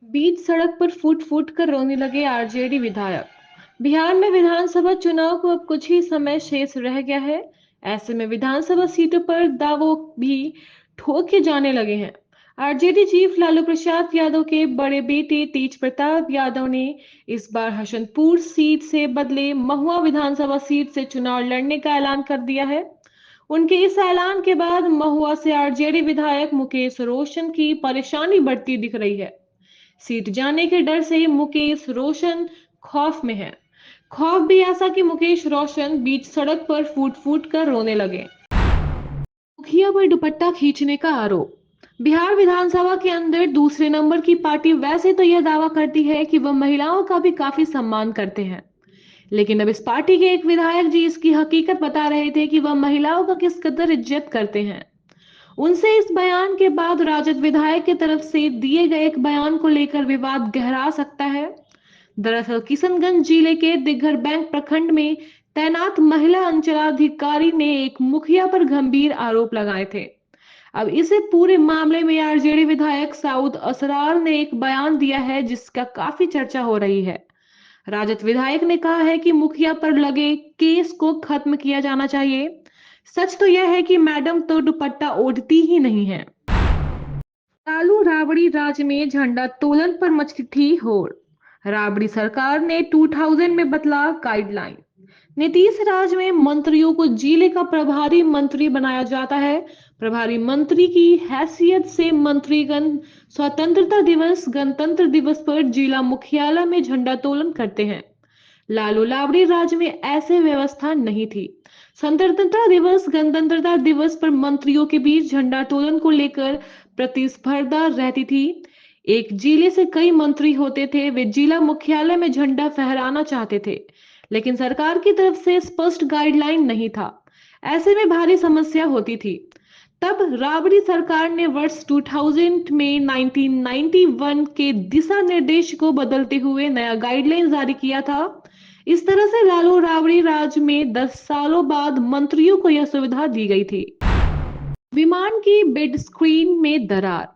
बीच सड़क पर फूट फूट कर रोने लगे आरजेडी विधायक। बिहार में विधानसभा चुनाव को अब कुछ ही समय शेष रह गया है। ऐसे में विधानसभा सीटों पर दावों भी ठोके जाने लगे हैं। आरजेडी चीफ लालू प्रसाद यादव के बड़े बेटे तेज प्रताप यादव ने इस बार हसनपुर सीट से बदले महुआ विधानसभा सीट से चुनाव लड़ने का ऐलान कर दिया है। उनके इस ऐलान के बाद महुआ से आरजेडी विधायक मुकेश रोशन की परेशानी बढ़ती दिख रही है। सीट जाने के डर से मुकेश रोशन खौफ में है। खौफ भी ऐसा कि मुकेश रोशन बीच सड़क पर फूट फूट कर रोने लगे। मुखिया पर दुपट्टा खींचने का आरोप। बिहार विधानसभा के अंदर दूसरे नंबर की पार्टी वैसे तो यह दावा करती है कि वह महिलाओं का भी काफी सम्मान करते हैं, लेकिन अब इस पार्टी के एक विधायक जी इसकी हकीकत बता रहे थे कि वह महिलाओं का किस कदर इज्जत करते हैं। उनसे इस बयान के बाद राजद विधायक की तरफ से दिए गए एक बयान को लेकर विवाद गहरा सकता है। दरअसल किशनगंज जिले के दिग्घर बैंक प्रखंड में तैनात महिला अंचलाधिकारी ने एक मुखिया पर गंभीर आरोप लगाए थे। अब इसे पूरे मामले में आरजेडी विधायक साउद असरार ने एक बयान दिया है जिसका काफी चर्चा हो रही है। राजद विधायक ने कहा है कि मुखिया पर लगे केस को खत्म किया जाना चाहिए। सच तो यह है कि मैडम तो दुपट्टा ओढ़ती ही नहीं है। लालू राबड़ी राज्य में झंडा तोलन पर मची थी होड़। राबड़ी सरकार ने 2000 में बदला गाइडलाइन। नीतीश राज में मंत्रियों को जिले का प्रभारी मंत्री बनाया जाता है। प्रभारी मंत्री की हैसियत से मंत्रीगण स्वतंत्रता दिवस गणतंत्र दिवस पर जिला मुख्यालय में झंडा तोलन करते हैं। लालू लाबड़ी राज्य में ऐसे व्यवस्था नहीं थी। स्वतंत्रता दिवस गणतंत्रता दिवस पर मंत्रियों के बीच झंडोत्तोलन को लेकर प्रतिस्पर्धा रहती थी। एक जिले से कई मंत्री होते थे, वे जिला मुख्यालय में झंडा फहराना चाहते थे, लेकिन सरकार की तरफ से स्पष्ट गाइडलाइन नहीं था। ऐसे में भारी समस्या होती थी। तब राबड़ी सरकार ने वर्ष 2000 में 1991 के दिशा निर्देश को बदलते हुए नया गाइडलाइन जारी किया था। इस तरह से लालू राबड़ी राज में 10 सालों बाद मंत्रियों को यह सुविधा दी गई थी। विमान की बेड स्क्रीन में दरार।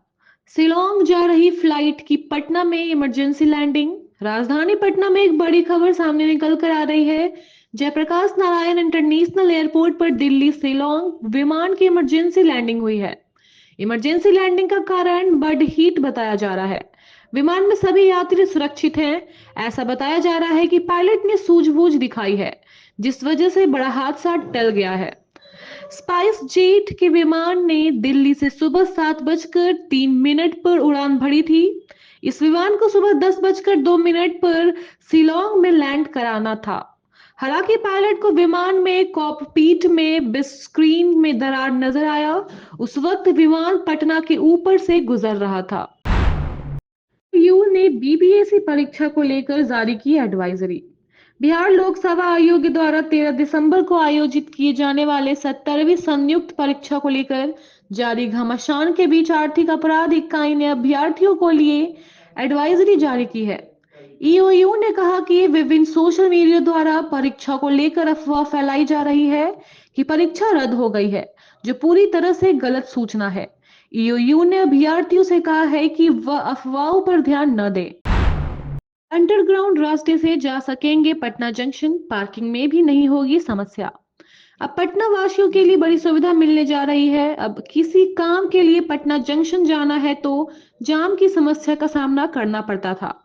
शिलोंग जा रही फ्लाइट की पटना में इमरजेंसी लैंडिंग। राजधानी पटना में एक बड़ी खबर सामने निकल कर आ रही है। जयप्रकाश नारायण इंटरनेशनल एयरपोर्ट पर दिल्ली शिलोंग विमान की इमरजेंसी लैंडिंग हुई है। इमरजेंसी लैंडिंग का कारण बर्ड हीट बताया जा रहा है। विमान में सभी यात्री सुरक्षित हैं। ऐसा बताया जा रहा है कि पायलट ने सूझबूझ दिखाई है, जिस वजह से बड़ा हादसा टल गया है। स्पाइस जेट के विमान ने दिल्ली से सुबह 7:03 पर उड़ान भरी थी। इस विमान को सुबह 10:02 पर शिलोंग में लैंड कराना था। हालांकि पायलट को विमान में कॉकपिट में स्क्रीन में दरार नजर आया। उस वक्त विमान पटना के ऊपर से गुजर रहा था। यू ने बीपीएससी परीक्षा को लेकर जारी की एडवाइजरी। बिहार लोक सेवा आयोग द्वारा 13 दिसंबर को आयोजित किए जाने वाले 17वीं संयुक्त परीक्षा को लेकर जारी घमासान के बीच आर्थिक अपराध इकाई ने अभ्यर्थियों को लिए एडवाइजरी जारी की है। ईओयू ने कहा कि विभिन्न सोशल मीडिया द्वारा परीक्षा को लेकर अफवाह फैलाई जा रही है कि परीक्षा रद्द हो गई है, जो पूरी तरह से गलत सूचना है। ईओयू ने अभ्यर्थियों से कहा है कि वह अफवाहों पर ध्यान न दें। अंडरग्राउंड रास्ते से जा सकेंगे पटना जंक्शन, पार्किंग में भी नहीं होगी समस्या। अब पटना वासियों के लिए बड़ी सुविधा मिलने जा रही है। अब किसी काम के लिए पटना जंक्शन जाना है तो जाम की समस्या का सामना करना पड़ता था।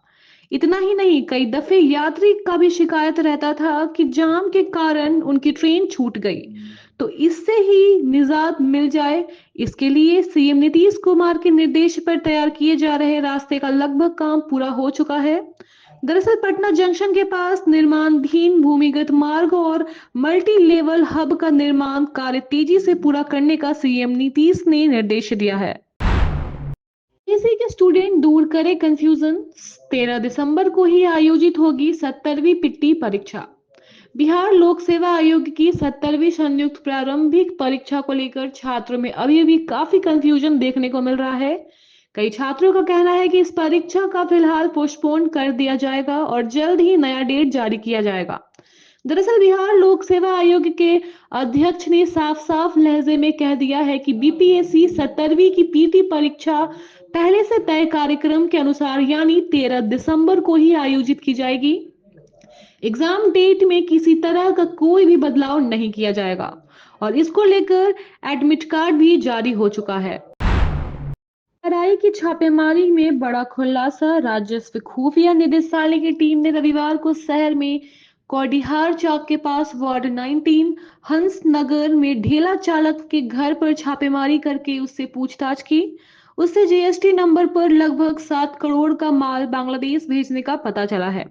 इतना ही नहीं, कई दफे यात्री का भी शिकायत रहता था कि जाम के कारण उनकी ट्रेन छूट गई। तो इससे ही निजात मिल जाए, इसके लिए सीएम नीतीश कुमार के निर्देश पर तैयार किए जा रहे रास्ते का लगभग काम पूरा हो चुका है। दरअसल पटना जंक्शन के पास निर्माणाधीन भूमिगत मार्ग और मल्टी लेवल हब का निर्माण कार्य तेजी से पूरा करने का सीएम नीतीश ने निर्देश दिया है। बीपीएससी के स्टूडेंट दूर करे कंफ्यूजन। 13 दिसंबर को ही आयोजित होगी 17वीं पिट्टी परीक्षा। बिहार लोक सेवा आयोग की 17वीं संयुक्त प्रारंभिक परीक्षा को लेकर छात्रों में अभी भी काफी कंफ्यूजन देखने को मिल रहा है। कई छात्रों का कहना है कि इस परीक्षा का फिलहाल पोस्टपोन कर दिया जाएगा और जल्द ही नया डेट जारी किया जाएगा। दरअसल बिहार लोक सेवा आयोग के अध्यक्ष ने साफ साफ लहजे में कह दिया है कि बीपीएससी 17वीं की पीटी परीक्षा पहले से तय कार्यक्रम के अनुसार यानी 13 दिसंबर को ही आयोजित की जाएगी। एग्जाम डेट में किसी तरह का कोई भी बदलाव नहीं किया जाएगा और इसको लेकर एडमिट कार्ड भी जारी हो चुका है। डीआरआई की छापेमारी में बड़ा खुलासा। राजस्व खुफिया निदेशालय की टीम ने रविवार को शहर में कौडिहार चौक के पास वार्ड 19 हंस नगर में ढेला चालक के घर पर छापेमारी करके उससे पूछताछ की। उससे जीएसटी नंबर पर लगभग 7 करोड़ का माल बांग्लादेश भेजने का पता चला है।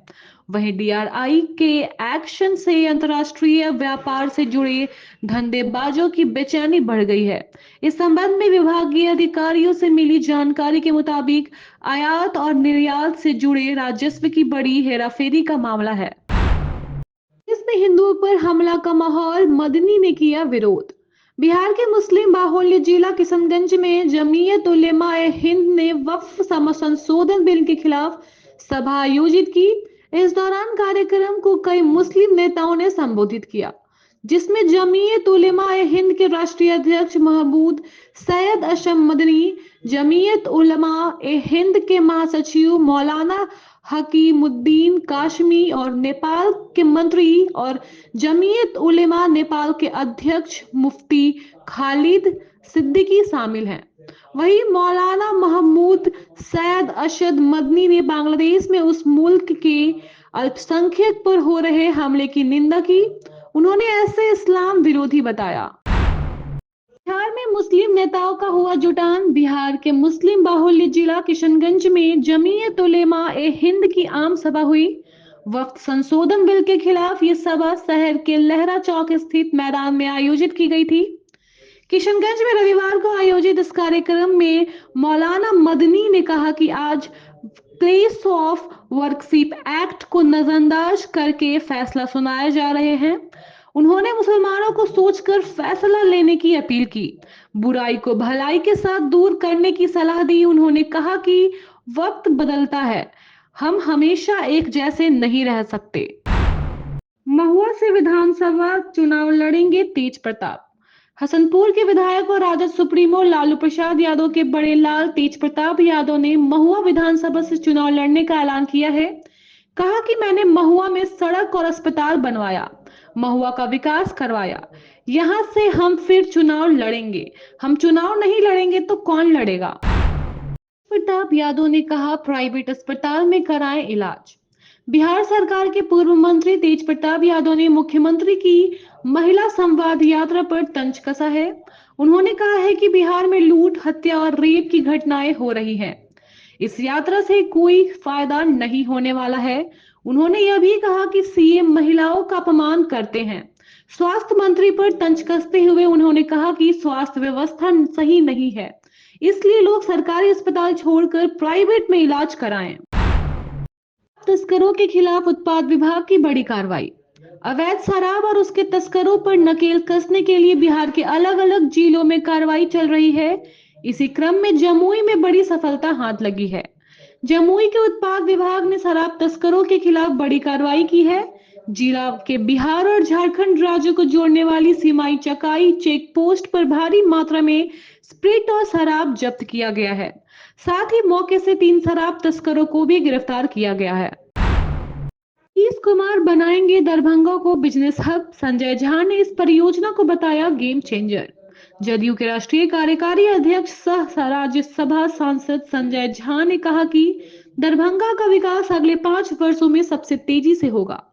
वहीं डीआरआई के एक्शन से अंतर्राष्ट्रीय व्यापार से जुड़े धंधेबाजों की बेचैनी बढ़ गई है। इस संबंध में विभागीय अधिकारियों से मिली जानकारी के मुताबिक आयात और निर्यात से जुड़े राजस्व की बड़ी हेराफेरी का मामला है। इसमें हिंदुओं पर हमला का माहौल, मदनी ने किया विरोध। बिहार के मुस्लिम बाहुल्य जिला किशनगंज में जमीयत उलेमा ए हिंद ने वक्फ संशोधन बिल के खिलाफ सभा आयोजित की। इस दौरान कार्यक्रम को कई मुस्लिम नेताओं ने संबोधित किया, जिसमें जमीयत उलेमा ए हिंद के राष्ट्रीय अध्यक्ष महमूद सैयद अशम मदनी, जमीयत उलमा ए हिंद के महासचिव मौलाना हकीमुद्दीन काशमी और नेपाल के मंत्री और जमीयत उलेमा नेपाल के अध्यक्ष मुफ्ती खालिद सिद्दीकी शामिल हैं। वहीं मौलाना महमूद सैयद अशद मदनी ने बांग्लादेश में उस मुल्क के अल्पसंख्यक पर हो रहे हमले की निंदा की। उन्होंने ऐसे इस्लाम विरोधी बताया। बिहार में मुस्लिम नेताओं का हुआ जुटान। बिहार के मुस्लिम बाहुल्य जिला किशनगंज में जमीयत उलेमा ए हिंद की आम सभा हुई। वक्फ संशोधन बिल के खिलाफ ये सभा शहर के लहरा चौक स्थित मैदान में आयोजित की गई थी। किशनगंज में रविवार को आयोजित इस कार्यक्रम में मौलाना मदनी ने कहा कि आज प्लेस ऑफ वर्कशिप एक्ट को नजरअंदाज करके फैसला सुनाए जा रहे हैं। उन्होंने मुसलमानों को सोचकर फैसला लेने की अपील की, बुराई को भलाई के साथ दूर करने की सलाह दी। उन्होंने कहा कि वक्त बदलता है, हम हमेशा एक जैसे नहीं रह सकते। महुआ से विधानसभा चुनाव लड़ेंगे तेज प्रताप। हसनपुर के विधायक और राजद सुप्रीमो लालू प्रसाद यादव के बड़े लाल तेज प्रताप यादव ने महुआ विधानसभा से चुनाव लड़ने का ऐलान किया है। कहा कि मैंने महुआ में सड़क और अस्पताल बनवाया, महुआ का विकास करवाया, यहां से हम फिर चुनाव लड़ेंगे। हम चुनाव नहीं लड़ेंगे तो कौन लड़ेगा? प्रताप यादव ने कहा प्राइवेट अस्पताल में कराएं इलाज। बिहार सरकार के पूर्व मंत्री तेज प्रताप यादव ने मुख्यमंत्री की महिला संवाद यात्रा पर तंज कसा है। उन्होंने कहा है कि बिहार में लूट, हत्या और रेप की घटनाएं हो रही हैं। इस यात्रा से कोई फायदा नहीं होने वाला है। उन्होंने यह भी कहा कि सीएम महिलाओं का अपमान करते हैं। स्वास्थ्य मंत्री पर तंज कसते हुए उन्होंने कहा कि स्वास्थ्य व्यवस्था सही नहीं है, इसलिए लोग सरकारी अस्पताल छोड़कर प्राइवेट में इलाज कराएं। तस्करों के खिलाफ उत्पाद विभाग की बड़ी कार्रवाई। अवैध शराब और उसके तस्करों पर नकेल कसने के लिए बिहार के अलग अलग जिलों में कार्रवाई चल रही है। इसी क्रम में जमुई में बड़ी सफलता हाथ लगी है। जमुई के उत्पाद विभाग ने शराब तस्करों के खिलाफ बड़ी कार्रवाई की है। जिला के बिहार और झारखंड राज्यों को जोड़ने वाली सीमाई चकाई चेक पोस्ट पर भारी मात्रा में स्प्रिट और शराब जब्त किया गया है। साथ ही मौके से 3 शराब तस्करों को भी गिरफ्तार किया गया है। नीतीश कुमार बनाएंगे दरभंगा को बिजनेस हब। संजय झा ने इस परियोजना को बताया गेम चेंजर। जदयू के राष्ट्रीय कार्यकारी अध्यक्ष सह राज्यसभा सांसद संजय झा ने कहा कि दरभंगा का विकास अगले 5 वर्षों में सबसे तेजी से होगा।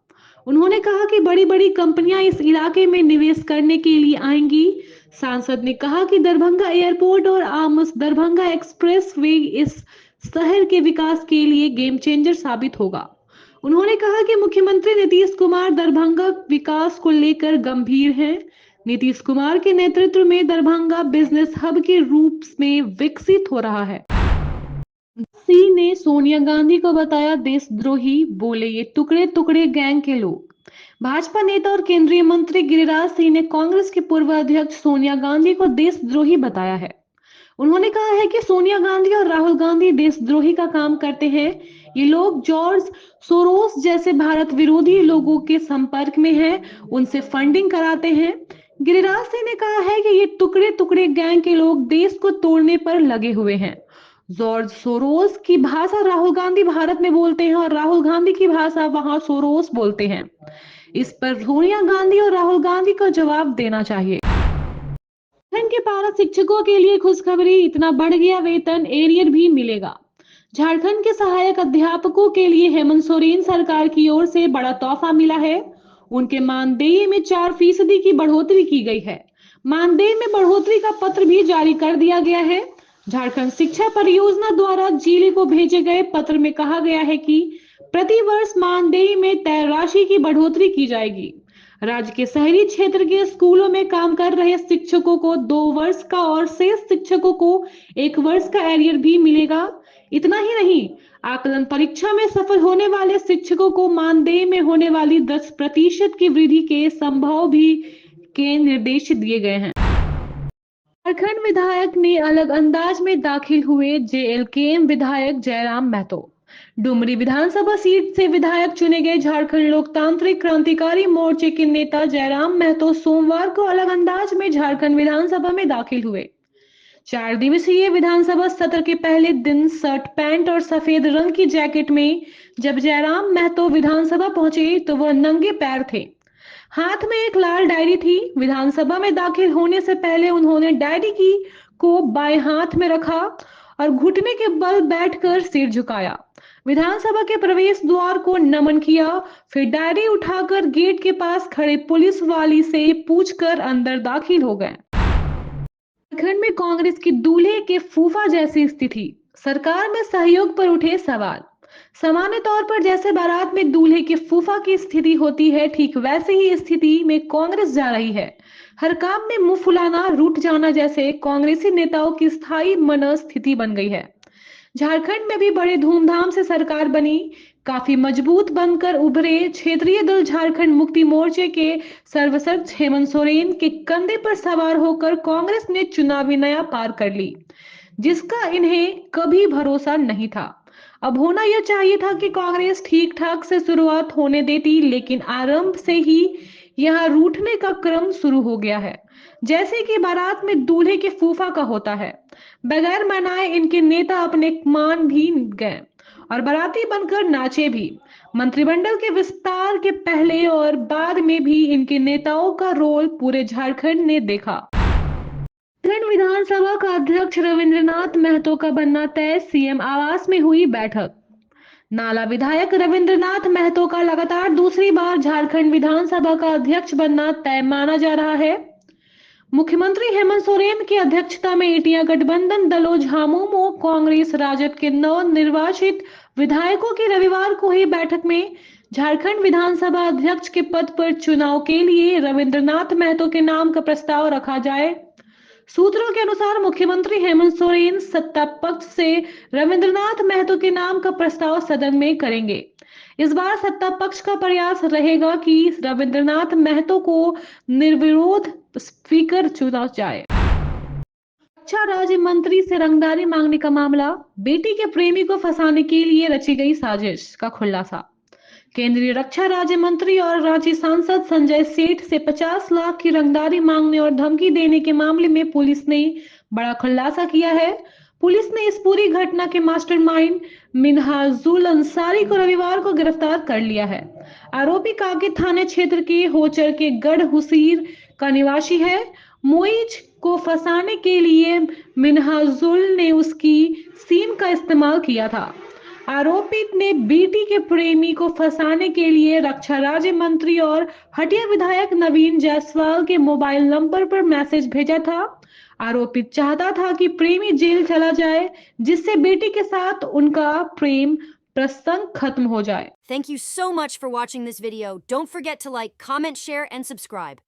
उन्होंने कहा कि बड़ी बड़ी कंपनियां इस इलाके में निवेश करने के लिए आएंगी। सांसद ने कहा कि दरभंगा एयरपोर्ट और आमस दरभंगा एक्सप्रेस वे इस शहर के विकास के लिए गेम चेंजर साबित होगा। उन्होंने कहा कि मुख्यमंत्री नीतीश कुमार दरभंगा विकास को लेकर गंभीर हैं। नीतीश कुमार के नेतृत्व में दरभंगा बिजनेस हब के रूप में विकसित हो रहा है। सी ने सोनिया गांधी को बताया देशद्रोही, बोले ये टुकड़े टुकड़े गैंग के लोग। भाजपा नेता और केंद्रीय मंत्री गिरिराज सिंह ने कांग्रेस के पूर्व अध्यक्ष सोनिया गांधी को देशद्रोही बताया है। उन्होंने कहा है कि सोनिया गांधी और राहुल गांधी देशद्रोही का काम करते हैं। ये लोग जॉर्ज सोरोस जैसे भारत विरोधी लोगों के संपर्क में हैं, उनसे फंडिंग कराते हैं। गिरिराज सिंह ने कहा है कि ये टुकड़े टुकड़े गैंग के लोग देश को तोड़ने पर लगे हुए हैं। जॉर्ज सोरोस की भाषा राहुल गांधी भारत में बोलते हैं और राहुल गांधी की भाषा वहां सोरोस बोलते हैं। इस पर सोनिया गांधी और राहुल गांधी को जवाब देना चाहिए। झारखंड के पारा शिक्षकों के लिए खुशखबरी, इतना बढ़ गया वेतन, एरियर भी मिलेगा। झारखंड के सहायक अध्यापकों के लिए हेमंत सोरेन सरकार की ओर से बड़ा तोहफा मिला है। उनके मानदेय में 4% की बढ़ोतरी की गई है। मानदेय में बढ़ोतरी का पत्र भी जारी कर दिया गया है। झारखंड शिक्षा परियोजना द्वारा जिले को भेजे गए पत्र में कहा गया है कि प्रति वर्ष मानदेय में तय राशि की बढ़ोतरी की जाएगी। राज्य के शहरी क्षेत्र के स्कूलों में काम कर रहे शिक्षकों को 2 वर्ष का और शेष शिक्षकों को 1 वर्ष का एरियर भी मिलेगा। इतना ही नहीं, आकलन परीक्षा में सफल होने वाले शिक्षकों को मानदेय में होने वाली 10% की वृद्धि के संभव भी के निर्देश दिए गए हैं। झारखंड विधायक ने अलग अंदाज में दाखिल हुए, जेएलकेएम विधायक जयराम महतो। डुमरी विधानसभा सीट से विधायक चुने गए झारखंड लोकतांत्रिक क्रांतिकारी मोर्चे के नेता जयराम महतो सोमवार को अलग अंदाज में झारखंड विधानसभा में दाखिल हुए। 4 दिवसीय विधानसभा सत्र के पहले दिन शर्ट पैंट और सफेद रंग की जैकेट में जब जयराम महतो विधानसभा पहुंचे तो वह नंगे पैर थे। हाथ में एक लाल डायरी थी। विधानसभा में दाखिल होने से पहले उन्होंने डायरी की को बाएं हाथ में रखा और घुटने के बल बैठकर सिर झुकाया। विधानसभा के प्रवेश द्वार को नमन किया, फिर डायरी उठाकर गेट के पास खड़े पुलिस वाली से पूछकर अंदर दाखिल हो गए। झारखंड में कांग्रेस की दूल्हे के फूफा जैसी स्थिति, सरकार में सहयोग पर उठे सवाल। सामान्य तौर पर जैसे बारात में दूल्हे के फूफा की स्थिति होती है, ठीक वैसे ही स्थिति में कांग्रेस जा रही है। हर काम में मुंह फुलाना, रूठ जाना जैसे कांग्रेसी नेताओं की स्थायी मनस्थिति बन गई है। झारखंड में भी बड़े धूमधाम से सरकार बनी। काफी मजबूत बनकर उभरे क्षेत्रीय दल झारखंड मुक्ति मोर्चे के सर्वसर्च हेमंत सोरेन के कंधे पर सवार होकर कांग्रेस ने चुनावी नया पार कर ली, जिसका इन्हें कभी भरोसा नहीं था। अब होना यह चाहिए था कि कांग्रेस ठीक ठाक से शुरुआत होने देती, लेकिन आरंभ से ही यहाँ रूठने का क्रम शुरू हो गया है, जैसे कि बारात में दूल्हे के फूफा का होता है। बगैर मनाए इनके नेता अपने मान भी गए और बाराती बनकर नाचे भी। मंत्रिमंडल के विस्तार के पहले और बाद में भी इनके नेताओं का रोल पूरे झारखंड ने देखा। झारखंड विधानसभा का अध्यक्ष रविंद्रनाथ महतो का बनना तय, सीएम आवास में हुई बैठक। नाला विधायक रविंद्रनाथ महतो का लगातार दूसरी बार झारखंड विधानसभा का अध्यक्ष बनना तय माना जा रहा है। मुख्यमंत्री हेमंत सोरेन की अध्यक्षता में एटिया गठबंधन दलों झामुमो कांग्रेस राजद के नवनिर्वाचित विधायकों की रविवार को हुई बैठक में झारखंड विधानसभा अध्यक्ष के पद पर चुनाव के लिए रविंद्रनाथ महतो के नाम का प्रस्ताव रखा जाए। सूत्रों के अनुसार मुख्यमंत्री हेमंत सोरेन सत्ता पक्ष से रविंद्रनाथ महतो के नाम का प्रस्ताव सदन में करेंगे। इस बार सत्ता पक्ष का प्रयास रहेगा कि रविंद्रनाथ महतो को निर्विरोध स्पीकर चुना जाए। रक्षा राज्य मंत्री से रंगदारी मांगने का मामला, बेटी के प्रेमी को फंसाने के लिए रची गई साजिश का खुलासा। केंद्रीय रक्षा राज्य मंत्री और रांची सांसद संजय सेठ से 50 लाख की रंगदारी मांगने और धमकी देने के मामले में पुलिस ने बड़ा खुलासा किया है। पुलिस ने इस पूरी घटना के मास्टरमाइंड मिनहाजुल अंसारी को रविवार को गिरफ्तार कर लिया है। आरोपी कांके थाने क्षेत्र के होचर के गढ़ हुसीर का निवासी है। मोइज को फंसाने के लिए मिनहाजुल ने उसकी सिम का इस्तेमाल किया था। आरोपित ने बेटी के प्रेमी को फंसाने के लिए रक्षा राज्य मंत्री और हटिया विधायक नवीन जायसवाल के मोबाइल नंबर पर मैसेज भेजा था। आरोपित चाहता था कि प्रेमी जेल चला जाए, जिससे बेटी के साथ उनका प्रेम प्रसंग खत्म हो जाए। Thank you so much for watching this video. Don't forget to like, comment, share, and subscribe.